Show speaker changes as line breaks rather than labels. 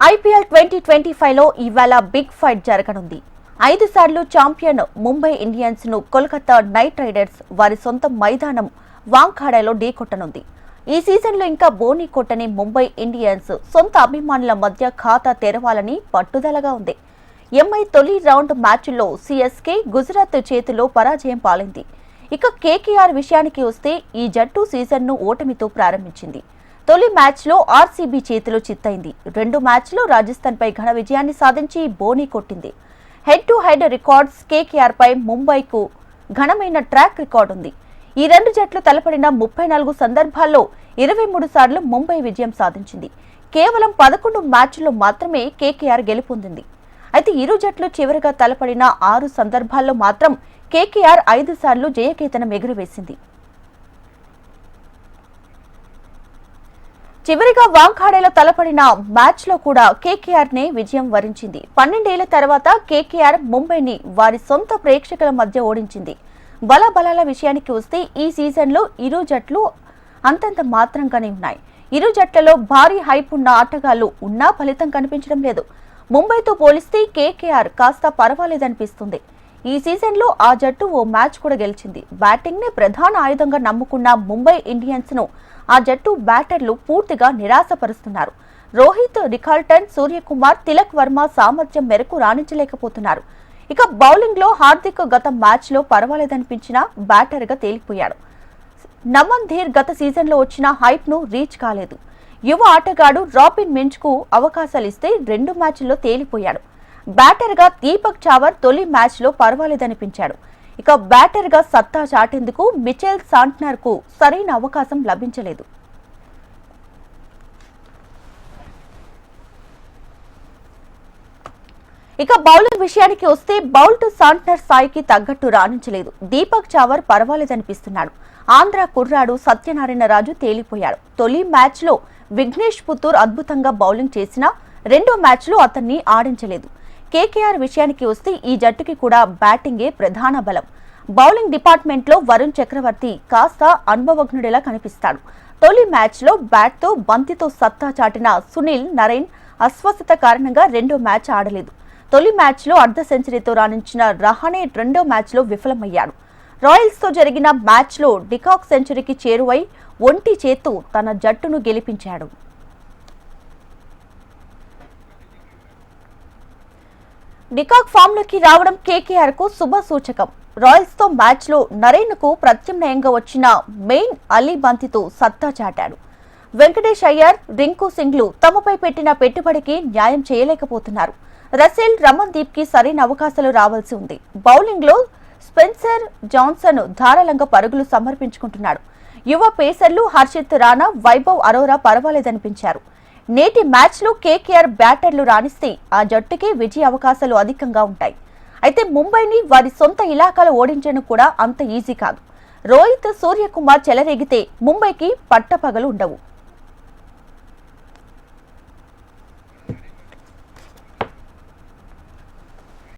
IPL 2025లో ఇవాళ big fight జరగనుంది. 5 సార్లు ఛాంపియన్ ముంబై ఇండియన్స్ ను కోల్కతా నైట్ రైడర్స్ వారి సొంత మైదానం వాంఖాడేలో ఢీకొట్టనుంది. ఈ సీజన్లో ఇంకా బోనీ కొట్టని ముంబై ఇండియన్స్ సొంత అభిమానుల మధ్య ఖాతా తెరవాలని పట్టుదలగా ఉంది. ఎంఐ తొలి రౌండ్ మ్యాచ్లో సిఎస్కే గుజరాత్ చేతిలో పరాజయం పాలైంది. ఇక కేకేఆర్ విషయానికి వస్తే ఈ జట్టు సీజన్ను ఓటమితో ప్రారంభించింది. తొలి మ్యాచ్లో ఆర్సీబీ చేతిలో చిత్తైంది. 2 మ్యాచ్లో రాజస్థాన్పై ఘన విజయాన్ని సాధించి బోనీ కొట్టింది. హెడ్ టు హెడ్ రికార్డ్స్ కేకేఆర్పై ముంబైకు ఘనమైన ట్రాక్ రికార్డు ఉంది. ఈ 2 జట్లు తలపడిన 34 సందర్భాల్లో 23 సార్లు ముంబై విజయం సాధించింది. కేవలం 11 మ్యాచ్ల్లో మాత్రమే కేకేఆర్ గెలుపొందింది. అయితే ఇరు జట్లు చివరిగా తలపడిన 6 సందర్భాల్లో మాత్రం కేకేఆర్ 5 సార్లు జయకేతనం ఎగురవేసింది. చివరిగా వాంఖాడేలో తలపడిన మ్యాచ్లో కూడా కేకేఆర్ నే విజయం వరించింది. 12 ఏళ్ల తర్వాత కేకేఆర్ ముంబైని వారి సొంత ప్రేక్షకుల మధ్య ఓడించింది. బలాబలాల విషయానికి వస్తే ఈ సీజన్లో ఇరు జట్లు అంతంత మాత్రంగానే ఉన్నాయి. ఇరు జట్లలో భారీ హైప్ ఉన్న ఆటగాళ్లు ఉన్నా ఫలితం కనిపించడం లేదు. ముంబైతో పోలిస్తే కేకేఆర్ కాస్త పర్వాలేదనిపిస్తుంది. ఈ సీజన్లో ఆ జట్టు ఓ మ్యాచ్ కూడా గెలిచింది. బ్యాటింగ్ నే ప్రధాన ఆయుధంగా నమ్ముకున్న ముంబై ఇండియన్స్ ను ఆ జట్టు బ్యాటర్లు పూర్తిగా నిరాశపరుస్తున్నారు. రోహిత్, రికాల్టన్, సూర్యకుమార్, తిలక్ వర్మ సామర్థ్యం మేరకు రాణించలేకపోతున్నారు. ఇక బౌలింగ్ లో హార్దిక్ గత మ్యాచ్ లో పర్వాలేదనిపించిన బ్యాటర్ గా తేలిపోయాడు. నమన్ ధీర్ గత సీజన్లో వచ్చిన హైప్ ను రీచ్ కాలేదు. యువ ఆటగాడు రాబిన్ మించ్ కు అవకాశాలిస్తే 2 మ్యాచ్ల్లో తేలిపోయాడు. బ్యాటర్ గా దీపక్ చావర్ తొలి మ్యాచ్ లో పర్వాలేదనిపించాడు. ఇక బ్యాటర్ గా సత్తా చాటేందుకు మిచెల్ సాంట్నర్ కు సరైన అవకాశం లభించలేదు. ఇక బౌలింగ్ విషయానికి వస్తే బౌల్ట్ సాంట్నర్ స్థాయికి తగ్గట్టు రాణించలేదు. దీపక్ చావర్ పర్వాలేదనిపిస్తున్నాడు. ఆంధ్ర కుర్రాడు సత్యనారాయణ రాజు తేలిపోయాడు. తొలి మ్యాచ్ లో విఘ్నేష్ పుత్తూర్ అద్భుతంగా బౌలింగ్ చేసినా 2వ మ్యాచ్ లో అతన్ని ఆడించలేదు. కేకేఆర్ విషయానికి వస్తే ఈ జట్టుకి కూడా బ్యాటింగే ప్రధాన బలం. బౌలింగ్ డిపార్ట్మెంట్ లో వరుణ్ చక్రవర్తి కాస్త అనుభవజ్ఞుడిలా కనిపిస్తాడు. తొలి మ్యాచ్ లో బ్యాట్ తో బంతితో సత్తా చాటిన సునీల్ నరైన్ అస్వస్థత కారణంగా 2వ మ్యాచ్ ఆడలేదు. తొలి మ్యాచ్ లో అర్ధ సెంచరీతో రాణించిన రహానే 2వ మ్యాచ్ లో విఫలమయ్యాడు. రాయల్స్ తో జరిగిన మ్యాచ్ లో డికాక్ సెంచరీకి చేరువై ఒంటి చేత్తో తన జట్టును గెలిపించాడు. డికాక్ ఫామ్ లోకి రావడం కేకేఆర్ కు శుభ సూచకం. రాయల్స్ తో మ్యాచ్ లో నరైన్ కు ప్రత్యామ్నాయంగా వచ్చిన మెయిన్ అలీ బంతితో సత్తా చాటాడు. వెంకటేష్ అయ్యర్, రింకు సింగ్లు తమపై పెట్టిన పెట్టుబడికి న్యాయం చేయలేకపోతున్నారు. రసెల్, రమన్ దీప్ కి సరైన అవకాశాలు రావాల్సి ఉంది. బౌలింగ్ లో స్పెన్సర్ జాన్సన్ ధారాళంగా పరుగులు సమర్పించుకుంటున్నాడు. యువ పేసర్లు హర్షిత్ రాణా, వైభవ్ అరోరా పర్వాలేదనిపించారు. నేటి మ్యాచ్ లో కేకేఆర్ బ్యాటర్లు రాణిస్తే ఆ జట్టుకి విజయ అవకాశాలు అధికంగా ఉంటాయి. అయితే ముంబైని వారి సొంత ఇలాకాలో ఓడించడం కూడా అంత ఈజీ కాదు. రోహిత్, సూర్యకుమార్ చెలరేగితే ముంబైకి పట్టపగలు ఉండవు.